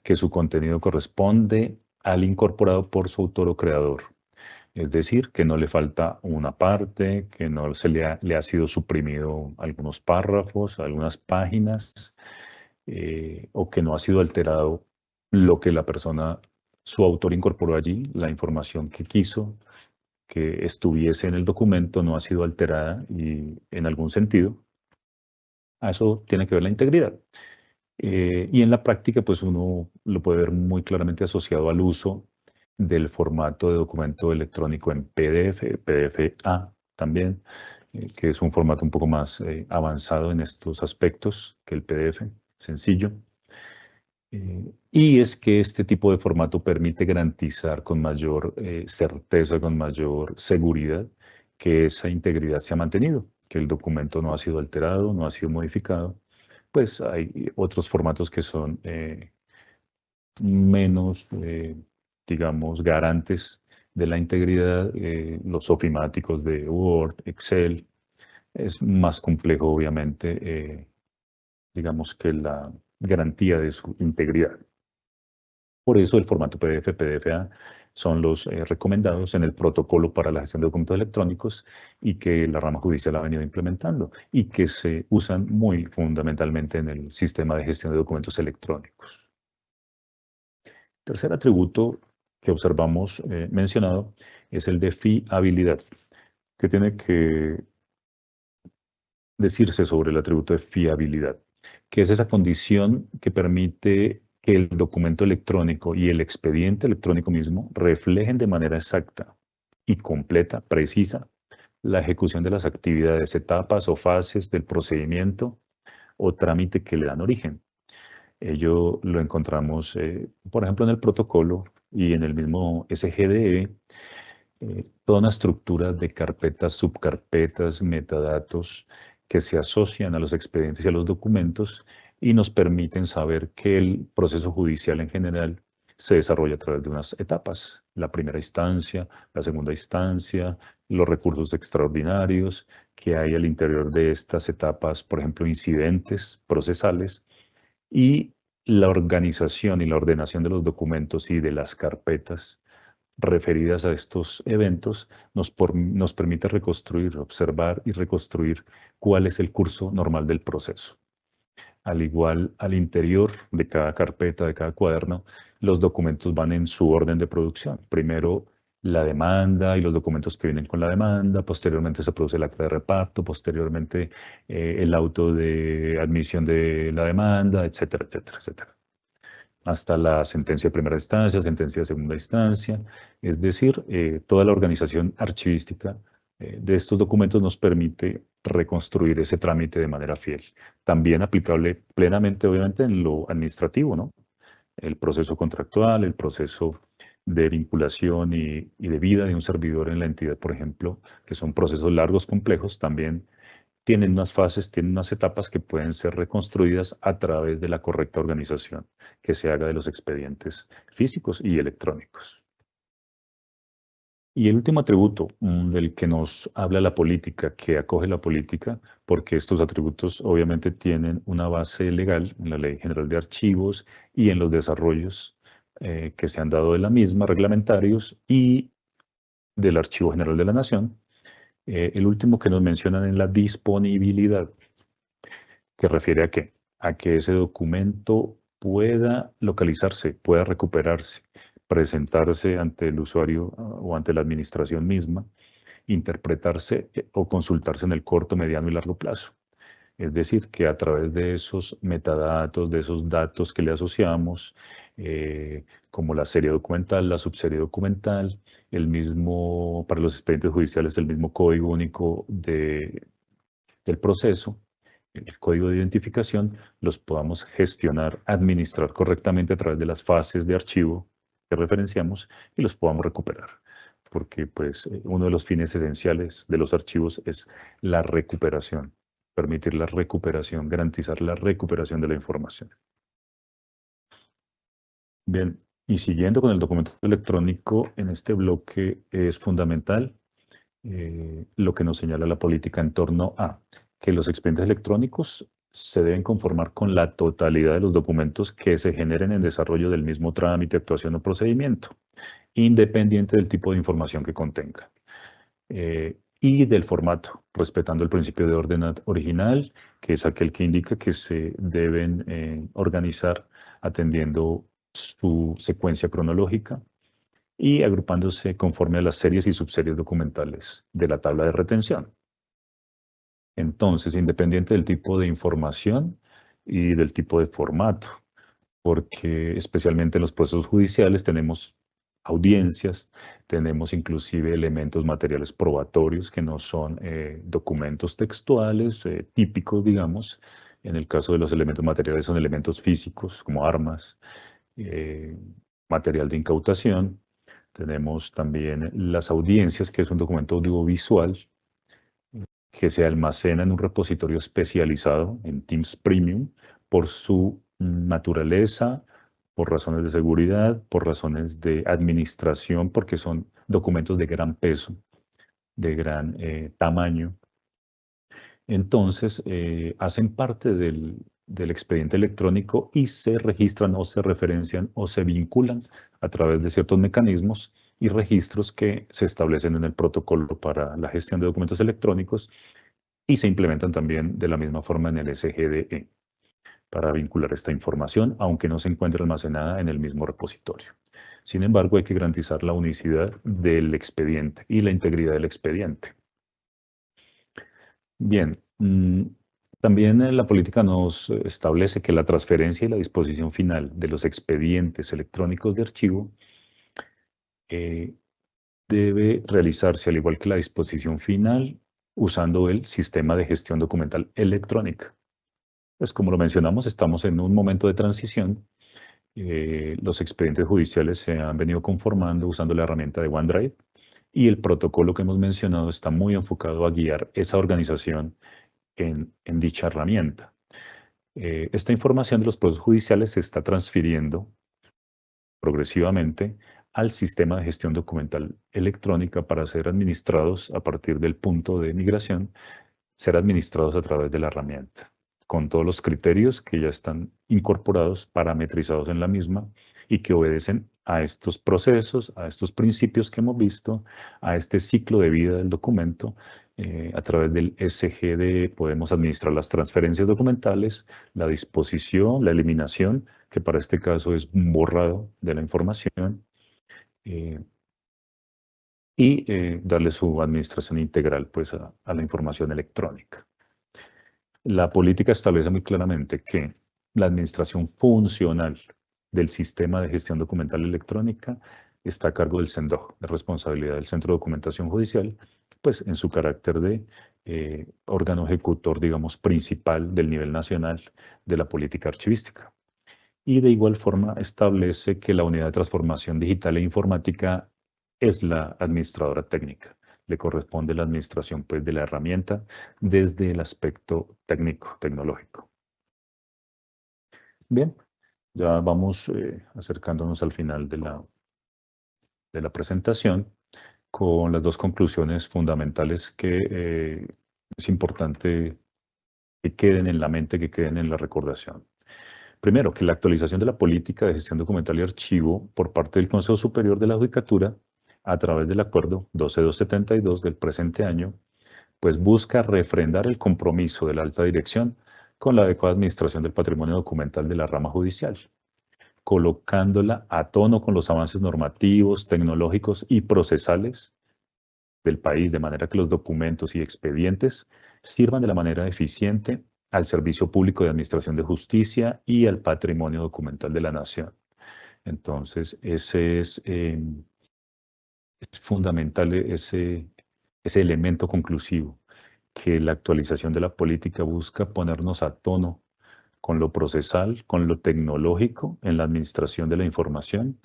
que su contenido corresponde al incorporado por su autor o creador. Es decir, que no le falta una parte, que no le ha sido suprimido algunos párrafos, algunas páginas, o que no ha sido alterado lo que la persona, su autor incorporó allí, la información que quiso que estuviese en el documento no ha sido alterada y en algún sentido. A eso tiene que ver la integridad. Y en la práctica, pues uno lo puede ver muy claramente asociado al uso del formato de documento electrónico en PDF, PDF-A también, que es un formato un poco más avanzado en estos aspectos que el PDF, sencillo. Y es que este tipo de formato permite garantizar con mayor certeza, con mayor seguridad, que esa integridad se ha mantenido, que el documento no ha sido alterado, no ha sido modificado. Pues hay otros formatos que son menos, digamos, garantes de la integridad, los ofimáticos de Word, Excel. Es más complejo, obviamente, digamos, que la garantía de su integridad. Por eso el formato PDF, PDF-A son los recomendados en el protocolo para la gestión de documentos electrónicos y que la rama judicial ha venido implementando y que se usan muy fundamentalmente en el sistema de gestión de documentos electrónicos. Tercer atributo que observamos mencionado es el de fiabilidad. ¿Qué tiene que decirse sobre el atributo de fiabilidad? Que es esa condición que permite que el documento electrónico y el expediente electrónico mismo reflejen de manera exacta y completa, precisa, la ejecución de las actividades, etapas o fases del procedimiento o trámite que le dan origen. Ello lo encontramos, por ejemplo, en el protocolo y en el mismo SGDE, toda una estructura de carpetas, subcarpetas, metadatos que se asocian a los expedientes y a los documentos y nos permiten saber que el proceso judicial en general se desarrolla a través de unas etapas. La primera instancia, la segunda instancia, los recursos extraordinarios, que hay al interior de estas etapas, por ejemplo, incidentes procesales, y la organización y la ordenación de los documentos y de las carpetas referidas a estos eventos nos permite reconstruir, observar y reconstruir cuál es el curso normal del proceso. Al igual, al interior de cada carpeta, de cada cuaderno, los documentos van en su orden de producción. Primero la demanda y los documentos que vienen con la demanda, posteriormente se produce el acta de reparto, posteriormente el auto de admisión de la demanda, etcétera, etcétera, etcétera, hasta la sentencia de primera instancia, sentencia de segunda instancia. Es decir, toda la organización archivística de estos documentos nos permite reconstruir ese trámite de manera fiel. También aplicable plenamente, obviamente, en lo administrativo, ¿no? El proceso contractual, el proceso de vinculación y de vida de un servidor en la entidad, por ejemplo, que son procesos largos, complejos, también tienen unas fases, tienen unas etapas que pueden ser reconstruidas a través de la correcta organización que se haga de los expedientes físicos y electrónicos. Y el último atributo del que nos habla la política, que acoge la política, porque estos atributos obviamente tienen una base legal en la Ley General de Archivos y en los desarrollos que se han dado de la misma, reglamentarios y del Archivo General de la Nación. El último que nos mencionan es la disponibilidad, que refiere a qué? A que ese documento pueda localizarse, pueda recuperarse, presentarse ante el usuario o ante la administración misma, interpretarse o consultarse en el corto, mediano y largo plazo. Es decir, que a través de esos metadatos, de esos datos que le asociamos, como la serie documental, la subserie documental, el mismo, para los expedientes judiciales, el mismo código único del proceso, el código de identificación, los podamos gestionar, administrar correctamente a través de las fases de archivo que referenciamos y los podamos recuperar. Porque pues uno de los fines esenciales de los archivos es la recuperación, permitir la recuperación, garantizar la recuperación de la información. Bien, y siguiendo con el documento electrónico, en este bloque es fundamental lo que nos señala la política en torno a que los expedientes electrónicos se deben conformar con la totalidad de los documentos que se generen en desarrollo del mismo trámite, actuación o procedimiento, independiente del tipo de información que contenga. Y del formato, respetando el principio de orden original, que es aquel que indica que se deben organizar atendiendo su secuencia cronológica y agrupándose conforme a las series y subseries documentales de la tabla de retención. Entonces, independiente del tipo de información y del tipo de formato, porque especialmente en los procesos judiciales tenemos audiencias, tenemos inclusive elementos materiales probatorios que no son documentos textuales típicos, digamos. En el caso de los elementos materiales son elementos físicos como armas, material de incautación. Tenemos también las audiencias, que es un documento audiovisual que se almacena en un repositorio especializado en Teams Premium por su naturaleza, por razones de seguridad, por razones de administración, porque son documentos de gran peso, de gran tamaño. Entonces, hacen parte del expediente electrónico y se registran o se referencian o se vinculan a través de ciertos mecanismos y registros que se establecen en el protocolo para la gestión de documentos electrónicos y se implementan también de la misma forma en el SGDE para vincular esta información, aunque no se encuentre almacenada en el mismo repositorio. Sin embargo, hay que garantizar la unicidad del expediente y la integridad del expediente. Bien, también la política nos establece que la transferencia y la disposición final de los expedientes electrónicos de archivo debe realizarse, al igual que la disposición final, usando el sistema de gestión documental electrónica. Pues como lo mencionamos, estamos en un momento de transición. Los expedientes judiciales se han venido conformando usando la herramienta de OneDrive y el protocolo que hemos mencionado está muy enfocado a guiar esa organización en dicha herramienta. Esta información de los procesos judiciales se está transfiriendo progresivamente al sistema de gestión documental electrónica para ser administrados a partir del punto de migración, ser administrados a través de la herramienta, con todos los criterios que ya están incorporados, parametrizados en la misma y que obedecen a estos procesos, a estos principios que hemos visto, a este ciclo de vida del documento. A través del SGDE podemos administrar las transferencias documentales, la disposición, la eliminación, que para este caso es un borrado de la información, y darle su administración integral pues, a la información electrónica. La política establece muy claramente que la administración funcional del sistema de gestión documental electrónica está a cargo del CENDOJ, de responsabilidad del Centro de Documentación Judicial, pues en su carácter de órgano ejecutor, digamos, principal del nivel nacional de la política archivística. Y de igual forma establece que la unidad de transformación digital e informática es la administradora técnica. Le corresponde la administración pues, de la herramienta desde el aspecto técnico, tecnológico. Bien, ya vamos acercándonos al final de la presentación con las dos conclusiones fundamentales que es importante que queden en la mente, que queden en la recordación. Primero, que la actualización de la política de gestión documental y archivo por parte del Consejo Superior de la Judicatura, a través del acuerdo 12272 del presente año, pues busca refrendar el compromiso de la alta dirección con la adecuada administración del patrimonio documental de la rama judicial, colocándola a tono con los avances normativos, tecnológicos y procesales del país, de manera que los documentos y expedientes sirvan de la manera eficiente al servicio público de administración de justicia y al patrimonio documental de la nación. Entonces, ese es fundamental ese elemento conclusivo, que la actualización de la política busca ponernos a tono con lo procesal, con lo tecnológico en la administración de la información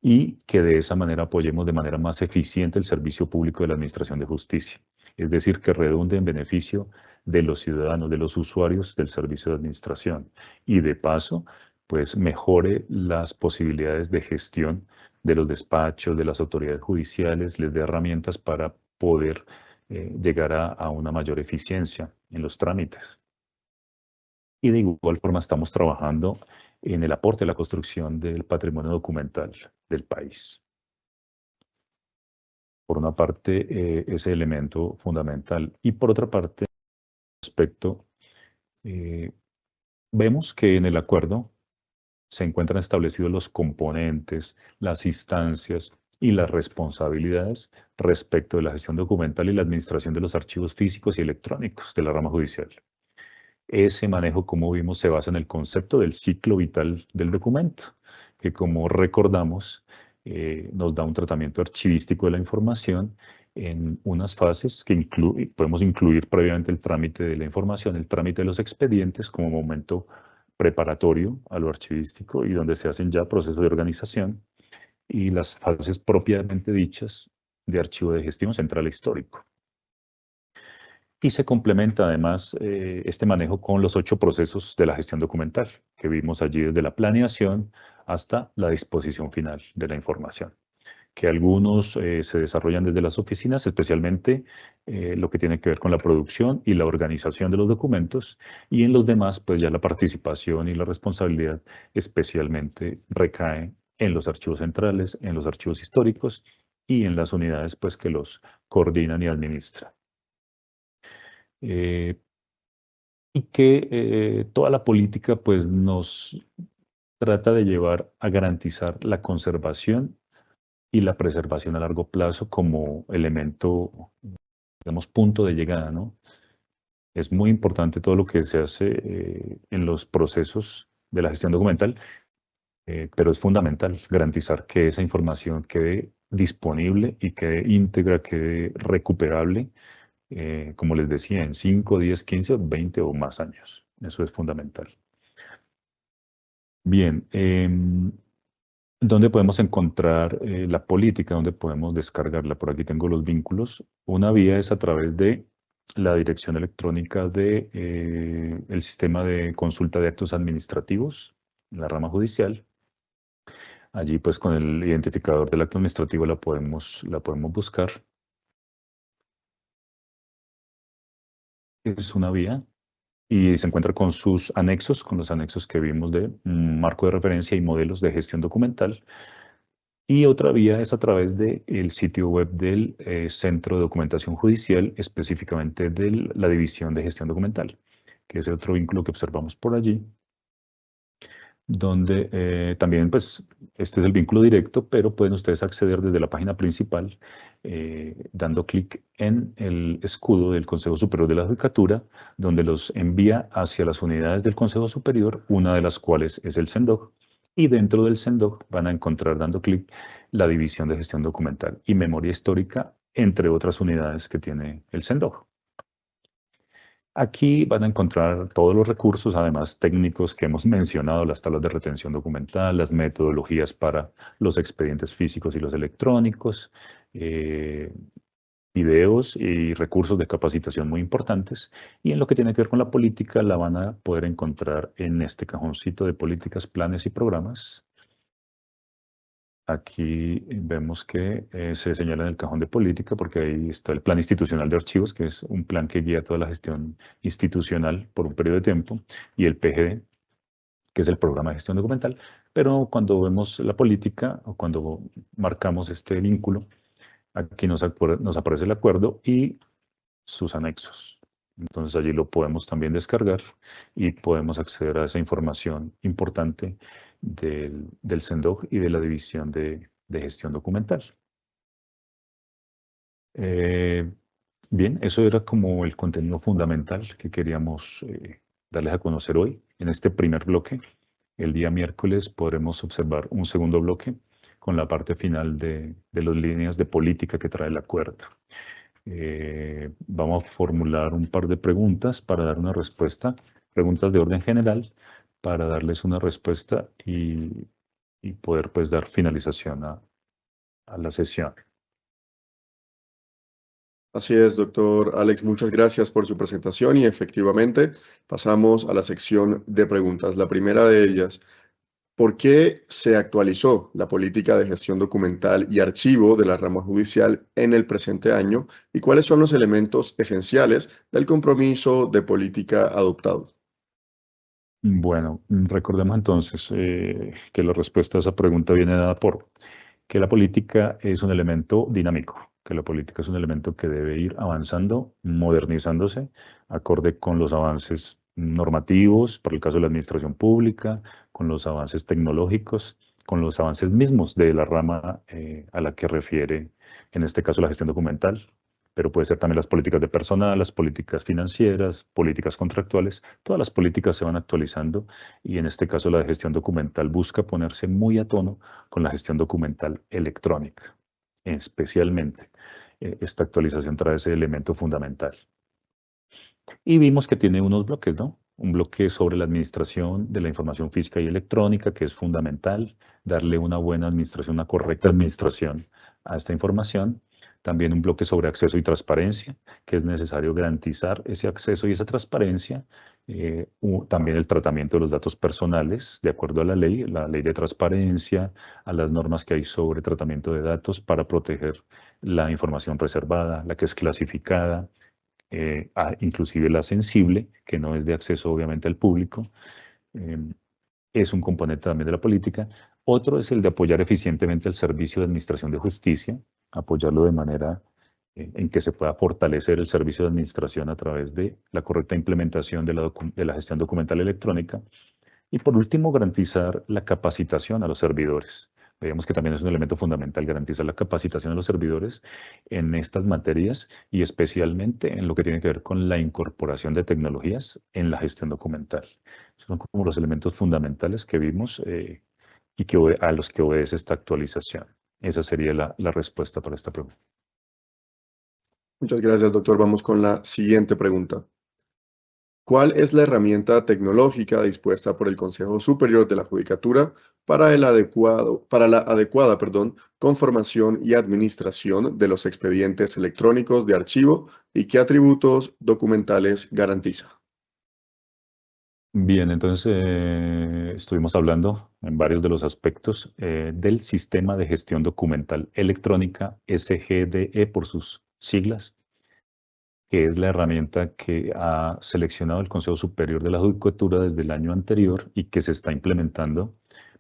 y que de esa manera apoyemos de manera más eficiente el servicio público de la administración de justicia. Es decir, que redunde en beneficio de los ciudadanos, de los usuarios del servicio de administración y de paso, pues mejore las posibilidades de gestión de los despachos, de las autoridades judiciales, les dé herramientas para poder llegar a una mayor eficiencia en los trámites. Y de igual forma estamos trabajando en el aporte a la construcción del patrimonio documental del país. Por una parte, ese elemento fundamental. Y por otra parte, respecto, vemos que en el acuerdo se encuentran establecidos los componentes, las instancias y las responsabilidades respecto de la gestión documental y la administración de los archivos físicos y electrónicos de la rama judicial. Ese manejo, como vimos, se basa en el concepto del ciclo vital del documento, que como recordamos, nos da un tratamiento archivístico de la información en unas fases que podemos incluir previamente el trámite de la información, el trámite de los expedientes como momento preparatorio a lo archivístico y donde se hacen ya procesos de organización, y las fases propiamente dichas de archivo de gestión central histórico. Y se complementa además este manejo con los 8 procesos de la gestión documental que vimos allí desde la planeación hasta la disposición final de la información, que algunos se desarrollan desde las oficinas, especialmente lo que tiene que ver con la producción y la organización de los documentos, y en los demás pues ya la participación y la responsabilidad especialmente recae en los archivos centrales, en los archivos históricos y en las unidades pues que los coordinan y administran. Y que toda la política pues nos trata de llevar a garantizar la conservación y la preservación a largo plazo como elemento, digamos, punto de llegada, ¿no? Es muy importante todo lo que se hace en los procesos de la gestión documental, pero es fundamental garantizar que esa información quede disponible y quede íntegra, quede recuperable, como les decía, en 5, 10, 15, 20 o más años. Eso es fundamental. Bien, ¿dónde podemos encontrar la política? ¿Dónde podemos descargarla? Por aquí tengo los vínculos. Una vía es a través de la dirección electrónica de el sistema de consulta de actos administrativos, la rama judicial. Allí pues con el identificador del acto administrativo la podemos buscar. Es una vía y se encuentra con sus anexos, con los anexos que vimos de marco de referencia y modelos de gestión documental. Y otra vía es a través del sitio web del Centro de Documentación Judicial, específicamente de la División de Gestión Documental, que es el otro vínculo que observamos por allí, donde también, pues, este es el vínculo directo, pero pueden ustedes acceder desde la página principal, dando clic en el escudo del Consejo Superior de la Judicatura, donde los envía hacia las unidades del Consejo Superior, una de las cuales es el CENDOC, y dentro del CENDOC van a encontrar, dando clic, la División de Gestión Documental y Memoria Histórica, entre otras unidades que tiene el CENDOC. Aquí van a encontrar todos los recursos, además técnicos que hemos mencionado, las tablas de retención documental, las metodologías para los expedientes físicos y los electrónicos, videos y recursos de capacitación muy importantes. Y en lo que tiene que ver con la política, la van a poder encontrar en este cajoncito de políticas, planes y programas. Aquí vemos que se señala en el cajón de política porque ahí está el plan institucional de archivos, que es un plan que guía toda la gestión institucional por un periodo de tiempo, y el PGD, que es el programa de gestión documental. Pero cuando vemos la política o cuando marcamos este vínculo, aquí nos aparece el acuerdo y sus anexos. Entonces allí lo podemos también descargar y podemos acceder a esa información importante del CENDOC y de la División de Gestión Documental. Bien, eso era como el contenido fundamental que queríamos darles a conocer hoy en este primer bloque. El día miércoles podremos observar un segundo bloque con la parte final de las líneas de política que trae el acuerdo. Vamos a formular un par de preguntas para dar una respuesta, preguntas de orden general, para darles una respuesta y poder pues dar finalización a la sesión. Así es, doctor Alex, muchas gracias por su presentación y efectivamente pasamos a la sección de preguntas. La primera de ellas, ¿por qué se actualizó la política de gestión documental y archivo de la rama judicial en el presente año y cuáles son los elementos esenciales del compromiso de política adoptado? Bueno, recordemos entonces que la respuesta a esa pregunta viene dada por que la política es un elemento dinámico, que la política es un elemento que debe ir avanzando, modernizándose, acorde con los avances normativos, por el caso de la administración pública, con los avances tecnológicos, con los avances mismos de la rama a la que refiere, en este caso, la gestión documental, pero puede ser también las políticas de personal, las políticas financieras, políticas contractuales. Todas las políticas se van actualizando y en este caso la de gestión documental busca ponerse muy a tono con la gestión documental electrónica, especialmente. Esta actualización trae ese elemento fundamental. Y vimos que tiene unos bloques, ¿no? Un bloque sobre la administración de la información física y electrónica, que es fundamental, darle una buena administración, una correcta administración a esta información. También un bloque sobre acceso y transparencia, que es necesario garantizar ese acceso y esa transparencia. También el tratamiento de los datos personales, de acuerdo a la ley de transparencia, a las normas que hay sobre tratamiento de datos para proteger la información reservada, la que es clasificada, inclusive la sensible, que no es de acceso obviamente al público, es un componente también de la política. Otro es el de apoyar eficientemente el servicio de administración de justicia, apoyarlo de manera en que se pueda fortalecer el servicio de administración a través de la correcta implementación de la gestión documental electrónica. Y por último, garantizar la capacitación a los servidores. Veamos que también es un elemento fundamental garantizar la capacitación de los servidores en estas materias y especialmente en lo que tiene que ver con la incorporación de tecnologías en la gestión documental. Son como los elementos fundamentales que vimos y a los que obedece esta actualización. Esa sería la respuesta para esta pregunta. Muchas gracias, doctor. Vamos con la siguiente pregunta. ¿Cuál es la herramienta tecnológica dispuesta por el Consejo Superior de la Judicatura para la adecuada, conformación y administración de los expedientes electrónicos de archivo y qué atributos documentales garantiza? Bien, entonces estuvimos hablando en varios de los aspectos del Sistema de Gestión Documental Electrónica, SGDE por sus siglas, que es la herramienta que ha seleccionado el Consejo Superior de la Judicatura desde el año anterior y que se está implementando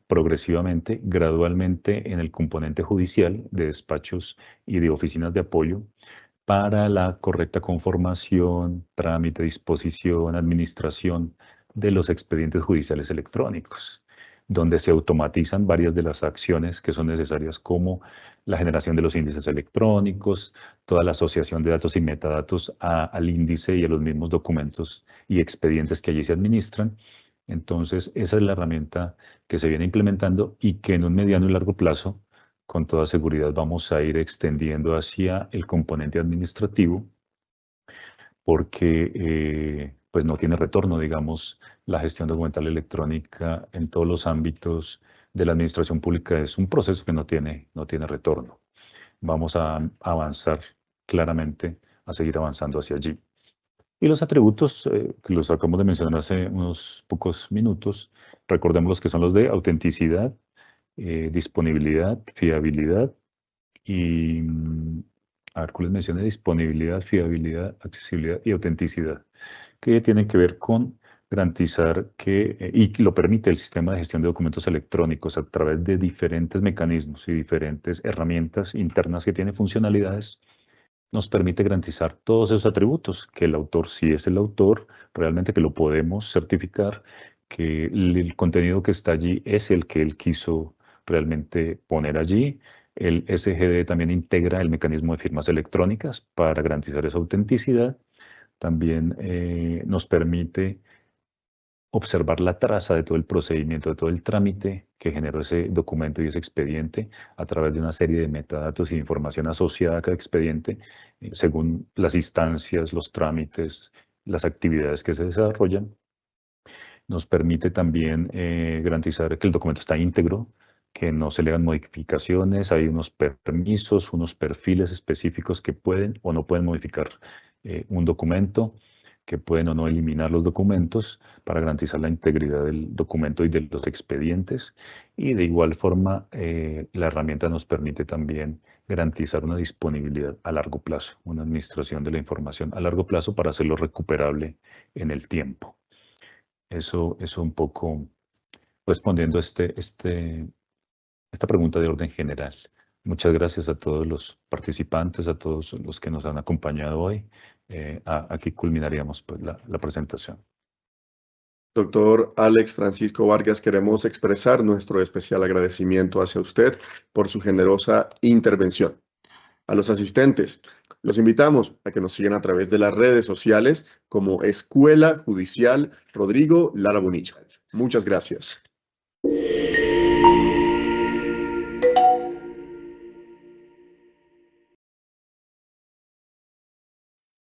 progresivamente, gradualmente en el componente judicial de despachos y de oficinas de apoyo para la correcta conformación, trámite, disposición, administración de los expedientes judiciales electrónicos, donde se automatizan varias de las acciones que son necesarias, como la generación de los índices electrónicos, toda la asociación de datos y metadatos al índice y a los mismos documentos y expedientes que allí se administran. Entonces, esa es la herramienta que se viene implementando y que en un mediano y largo plazo, con toda seguridad, vamos a ir extendiendo hacia el componente administrativo, porque pues no tiene retorno, digamos, la gestión documental electrónica en todos los ámbitos de la administración pública es un proceso que no tiene retorno. Vamos a avanzar claramente, a seguir avanzando hacia allí. Y los atributos que los acabamos de mencionar hace unos pocos minutos, recordemos los que son los de autenticidad, disponibilidad, fiabilidad y, a ver, ¿cuáles mencioné? Disponibilidad, fiabilidad, accesibilidad y autenticidad, que tienen que ver con garantizar y lo permite el sistema de gestión de documentos electrónicos a través de diferentes mecanismos y diferentes herramientas internas que tienen funcionalidades, nos permite garantizar todos esos atributos, que el autor sí es el autor, realmente que lo podemos certificar, que el contenido que está allí es el que él quiso realmente poner allí. El SGD también integra el mecanismo de firmas electrónicas para garantizar esa autenticidad. También nos permite observar la traza de todo el procedimiento, de todo el trámite que generó ese documento y ese expediente a través de una serie de metadatos y de información asociada a cada expediente, según las instancias, los trámites, las actividades que se desarrollan. Nos permite también garantizar que el documento está íntegro, que no se le hagan modificaciones, hay unos permisos, unos perfiles específicos que pueden o no pueden modificar un documento, que pueden o no eliminar los documentos para garantizar la integridad del documento y de los expedientes. Y de igual forma, la herramienta nos permite también garantizar una disponibilidad a largo plazo, una administración de la información a largo plazo para hacerlo recuperable en el tiempo. Eso un poco respondiendo a esta pregunta de orden general. Muchas gracias a todos los participantes, a todos los que nos han acompañado hoy. Aquí culminaríamos pues, la presentación. Doctor Alex Francisco Vargas, queremos expresar nuestro especial agradecimiento hacia usted por su generosa intervención. A los asistentes, los invitamos a que nos sigan a través de las redes sociales como Escuela Judicial Rodrigo Lara Bonilla. Muchas gracias.